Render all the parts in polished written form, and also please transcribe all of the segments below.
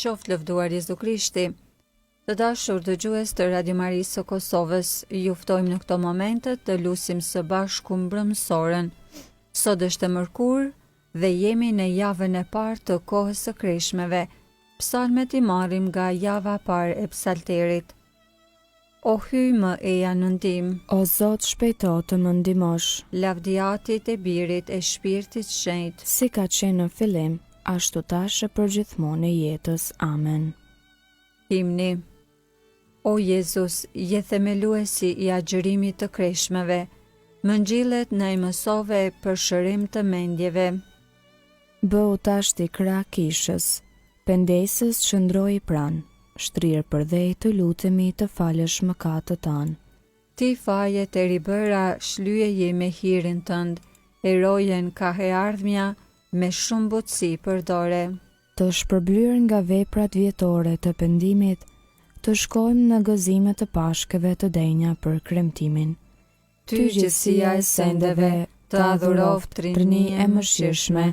Qoftë lëvduar Jezu Krishti. Të dashur dëgjues të Radio Marisë së Kosovës, ju ftojmë në këto momente të lusim së bashku mbrëmësorën. Sot është e mërkurë dhe jemi në javën e parë të kohës së kreshmeve. Psalmet i marrim nga java e parë e psalterit. O hyj më eja në ndihmë, O Zot, shpejto të më ndihmosh. lavdiatit e birit e shpirtit shenjtë. Si ka qenë në fillim, ashtu tash e përgjithmonë e jetës. Amen. Himni. O Jezus, je themeluesi i agjërimit të kreshmeve, më ngjillet në i mësove për shërim të mendjeve. Bëu tash ti krah kishës, pendesës qëndroi pranë, shtrirë përdhej të lutemi të falësh mëkatet tanë. Ti fajet e ribëra shlyje me hirin tënd, erojen ka he ardhmja me shumë butësi përdore. Të shpërblyer nga veprat vjetore të pendimit, të shkojmë në gëzimet të pashkeve të denja për kremtimin. Ty gjithësia e sendeve, të adhuroft trini e mëshirshme,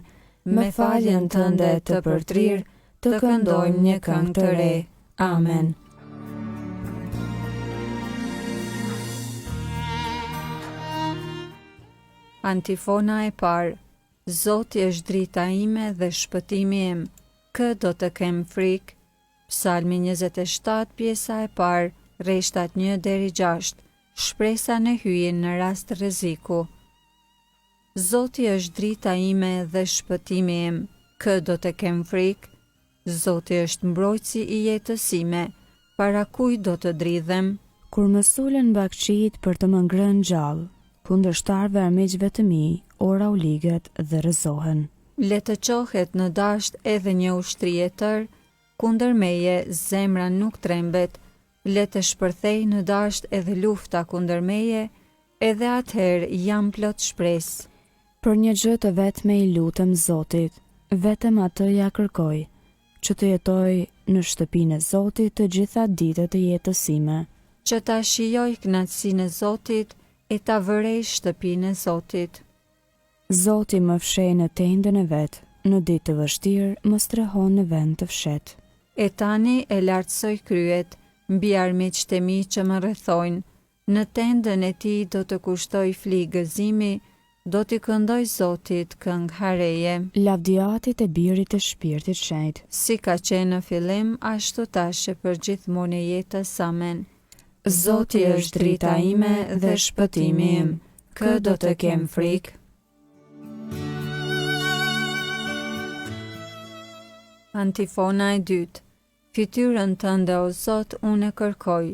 me faljen tënde të përtrir, të këndojmë një këngë të re. Amen. Antifona e parë. Zoti është drita ime dhe shpëtimi im, kë do të kem frikë. Psalmi 27, pjesa e parë, rreshtat 1-6, shpresa në hyjen në rast rreziku. Zoti është drita ime dhe shpëtimi im, kë do të kem frikë. Zoti është mbrojtësi i jetës ime, para kujt do të dridhem? Kur më sulen bakçit për të më ngrënë gjallë, kundërshtarëve armiqve të mi, ora u liget dhe rrëzohen. Le të qohet në dasht edhe një ushtri e tërë, kundër meje zemra nuk trembet. Le të shpërthej në dasht edhe lufta kundër meje, edhe atëherë jam plot shpresë. Për një gjë të vetme i lutem Zotit, vetëm atë ja kërkoj, që të jetoj në shtëpinë e Zotit të gjitha ditët e jetës sime. Që ta shijoj kënaqësinë e Zotit e ta vërej shtëpinë e Zotit. Zoti më fshej në tendën e vet, në ditë të vështirë më strehon në vend të fshet. E tani e lartësoj kryet, mbi armiqtë e mi që më rrethojnë, në tendën e tij do të kushtoj fli gëzimi, do t'i këndoj Zotit këngë hareje. Lavdiatit e birit e shpirtit shenjtë. Si ka qenë në fillim, ashtu tash e përgjithmonë e jetës. Amen. Zoti është drita ime dhe shpëtimi im, kë do të kem frikë. Antifona e dytë. Fytyrën tënde o Zot unë e kërkoj,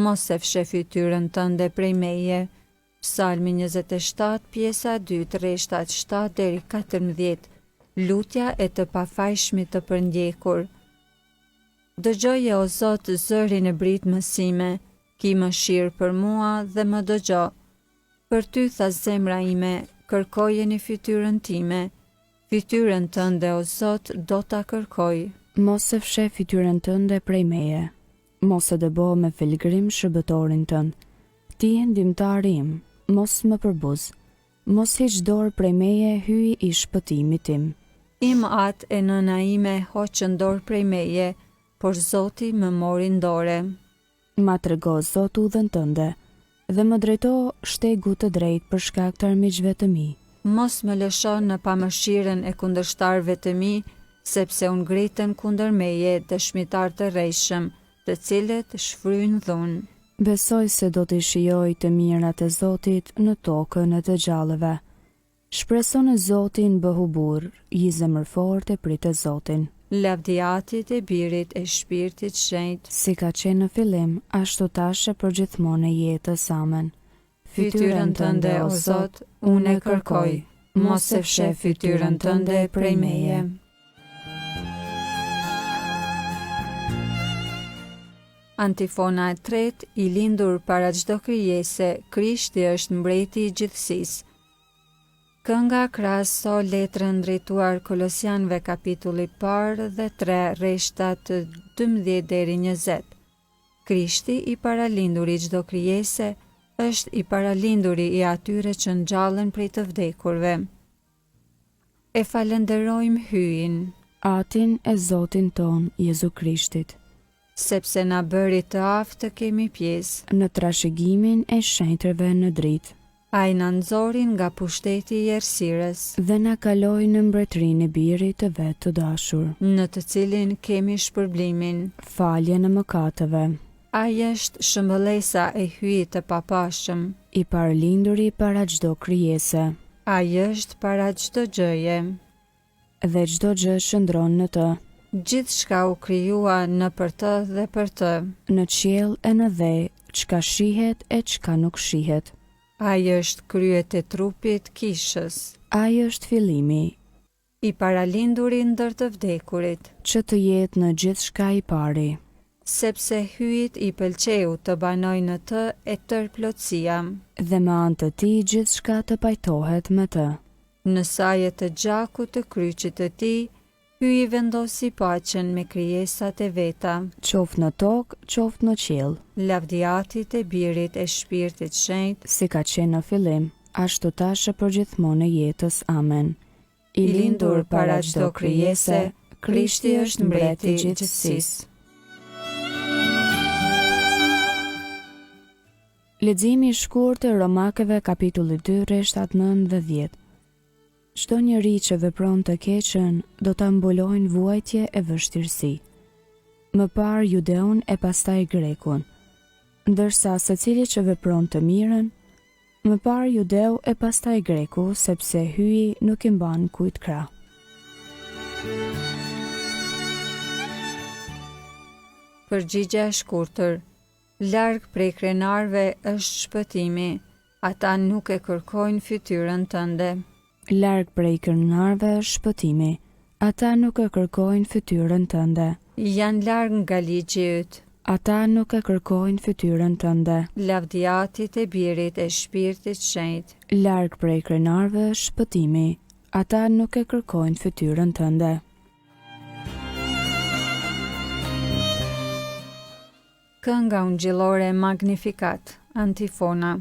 mos e fshe fytyrën tënde prej meje. Psalmi 27, pjesa 2, rreshtat 7-14. Lutja e të pafajshmit të përndjekur. Dëgjoje o Zot zërin e britmësime, ki mëshirë për mua dhe më dëgjo. Për ty tha zemra ime, kërkojeni fytyrën time. Fytyrën tënde o Zot do ta kërkoj. Mos e fshe fytyrën tënde prej meje. Mos e dëbo me felgrim shërbëtorin tënd. Ti je ndihmtari im, mos më përbuz. Mos hiq dorë prej meje, hyj i shpëtimit tim. Im atë e nëna ime hoqën dorë prej meje, por Zoti më mori në dorë. Ma trego Zot udhën tënde, dhe më drejto shtegu të drejtë për shkak të armiqve të mi. Mos më lëshon në pamëshirën e kundërshtarëve të mi, sepse unë ngritën kundër meje dëshmitar të rrejshëm, të cilët shfryjnë dhunë. Besoj se do t'i shijoj të mirat e Zotit në tokën e të gjallëve. Shpreso në Zotin bëhu burr, i zemërfort e prit e Zotin. Lavdiatit e birit e shpirtit shenjtë. Si ka qenë në fillim, ashtu tash e përgjithmonë e jetës. Amen. Fytyrën tënde o Zot, unë e kërkoj, mos e fshe fytyrën tënde prej meje. Antifona e tretë, i lindur para çdo krijese, Krishti është mbreti i gjithësisë. Kënga krahaso letrën drejtuar Kolosianëve kapitulli parë dhe 3 rreshtat 12-20. Krishti i paralindur i çdo krijese është i paralinduri i atyre që ngjallen prej të vdekurve. E falenderojmë hyjin, atin e Zotin ton Jezu Krishtit, sepse na bëri të aftë të kemi pjesë. në trashëgimin e shenjtërve në dritë, Ai na nxori nga pushteti i errësirës, dhe na kaloi në mbretërinë e birit të vet të dashur, në të cilin kemi shpërblimin. falje në mëkateve, Ai është shëmbëllesa e hyjit të papashëm. i parlinduri para çdo krijese, Ai është para çdo gjëje. dhe çdo gjë shndron në të, Gjithçka u krijua në për të dhe për të. në qiell e në dhe, çka shihet e çka nuk shihet. Ai është kryet e trupit kishës, Ai është fillimi, i paralinduri ndër të vdekurit, që të jetë në gjithçka i pari, sepse hyjit i pëlqeu të banojnë në të e tërë plotësia. dhe me anë të tij gjithçka të pajtohet me të. Në sajet të gjakut të kryqit të tij, hyi vendosi paqen me krijesat e veta, Qoftë në tokë, qoftë në qiell, lavdiatit e birit e shpirtit shenjtë, si ka qenë në fillim, ashtu tash e përgjithmonë e jetës. Amen. i lindur para çdo krijese, Krishti është mbreti i gjithësisë. Leximi i shkurt të Romakëve kapitulli 2 rreshtat 9 dhe 10. Çdo njeri që vepron të keqën do ta mbulojnë vuajtje e vështirësi. Më parë judeun e pastaj grekun, ndërsa secili që vepron të mirën, më parë judeu e pastaj greku, sepse hyi nuk i mban kujt krah. Përgjigja e shkurtër. Larg prej krenarve është shpëtimi, ata nuk e kërkojnë fytyrën tënde. Larg prej krenarve është shpëtimi, ata nuk e kërkojnë fytyrën tënde. Janë larg nga ligji yt, Ata nuk e kërkojnë fytyrën tënde. lavdiatit e birit e shpirtit shenjtë. Larg prej krenarve është shpëtimi, ata nuk e kërkojnë fytyrën tënde. Kënga ungjillore Magnificat, antifona.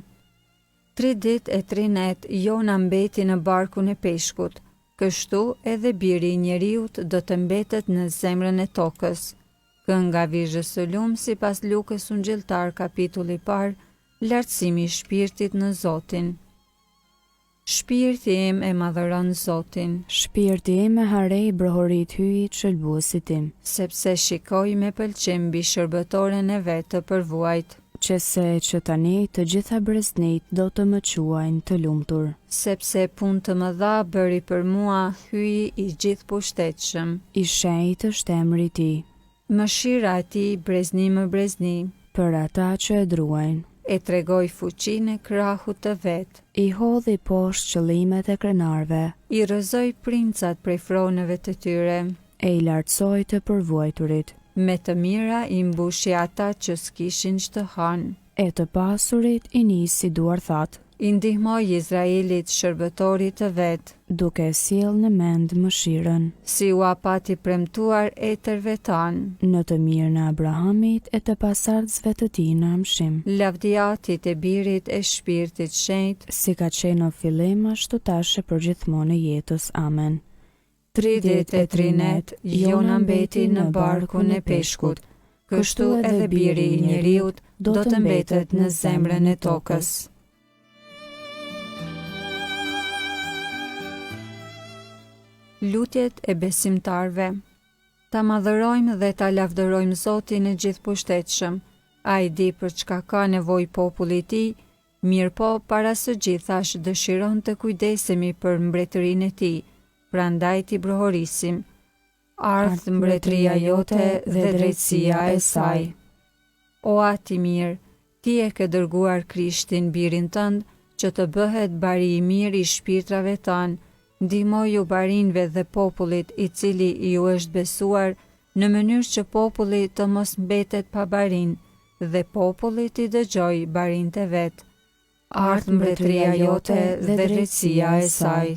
3 ditë e 3 net Jona mbeti në barkun e peshkut, kështu edhe biri i njeriut do të mbetet në zemrën e tokës. Kënga Vizhës së Lumë sipas Lukës ungjilltar kapitulli 1, lartësimi i shpirtit në Zotin. Shpirti im e madhëron Zotin, Shpirti im e harej brohorit hyjit shëlbuesit tim, sepse shikoj me pëlqim mbi shërbëtoren e vet të përvuajt, që tani të gjitha breztnit do të më quajnë të lumtur. sepse punë të mëdha bëri për mua hyi i gjithë pushtetshëm. I shenjtë është emri i tij, Mëshira e tij brezni më brezni, për ata që e druajnë. e tregoj fuqinë e krahut të vet, I hodhi poshtë qëllimet e krenarve, i rrëzoj princat prej fronëve të tyre, e i lartësoi të përvuajturit, me të mira i mbushi ata që s'kishin ç'të hanë. e të pasurit i nisi duar thatë, I ndihmoj Izraelit shërbëtorit të vet, duke sjellë në mend mëshirën, si u apati premtuar etërve tanë, në të mirën e Abrahamit e të pasardhësve të tij në amshim, lavdiatit e birit e shpirtit shenjtë, si ka qenë në fillim ashtu tash e përgjithmonë e jetës. Amen. 3 ditë e 3 net Jona mbeti në barkun e peshkut, kështu edhe biri i njeriut do të mbetet në zemrën e tokës. Lutjet e besimtarve. Ta madhërojmë dhe ta lavdërojmë Zotin e gjithëpushtetshëm. Ai di për çka ka nevojë populli i tij, mirëpo para së gjithash dëshiron të kujdesemi për mbretërinë e tij. Prandaj t'i brohorisim. Ardh mbretëria jote dhe drejtësia e saj. O ati mirë, ti e ke dërguar Krishtin birin tënd që të bëhet bari i mirë i shpirtrave tanë. Ndihmoju barinëve dhe popullit i cili ju është besuar në mënyrë që populli të mos mbetet pa barinë dhe populli t'i dëgjoj barinët e vet. Ardh mbretëria jote dhe drejtësia e saj.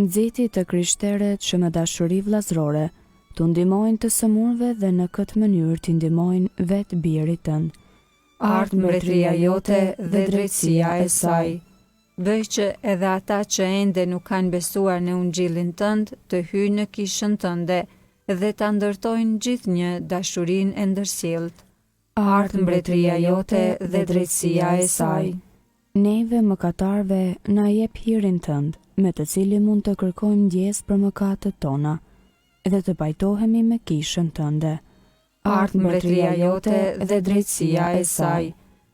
Nxiti të krishterët që me dashuri vllazërore të ndihmojnë të sëmurëve dhe në këtë mënyrë të ndihmojnë vetë birit tënd. Ardh mbretëria jote dhe drejtësia e saj. Bëj që edhe ata që ende nuk kanë besuar në ungjillin tënd të hyjnë në kishën tënde dhe ta ndërtojnë gjithnjë dashurinë e ndërsjellët. Ardh mbretëria jote dhe drejtësia e saj. Neve mëkatarve na jep hirin tënd, me të cilin mund të kërkojmë ndjesë për mëkatet tona, dhe të pajtohemi me kishën tënde. Ardh mbretëria jote dhe drejtësia e saj.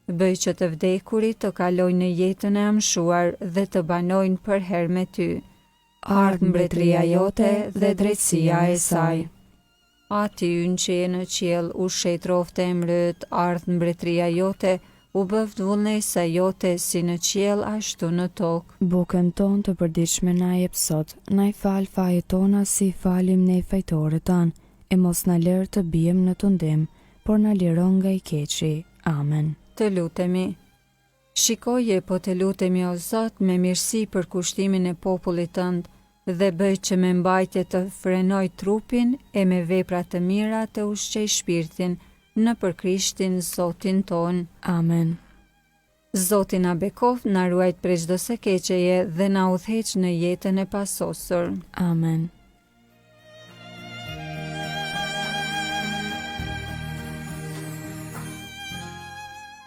Bëj që të vdekurit të kalojnë në jetën e amshuar dhe të banojnë për herë me ty. Ardh mbretëria jote dhe drejtësia e saj. Aty ynë që je në qiell, u shet rofte e mbrët, ardh mbretëria jote, u bëft vullnesa jote si në qiell ashtu në tokë. Bukën tonë të përditshme na jep sot, na i fal fajet tona si falim ne fajtorët tanë, e mos na lër të bijem në tundim, por na liron nga i keqi. Amen. Të lutemi. Shikoje po të lutemi o Zot me mirësi për kushtimin e popullit tënd dhe bëj që me mbajtje të frenoj trupin e me vepra të mira të ushqej shpirtin në për Krishtin Zotin ton. Amen. Zoti na bekov, na ruajt prej çdo së keqeje dhe na udhëheq në jetën e pasosur. Amen.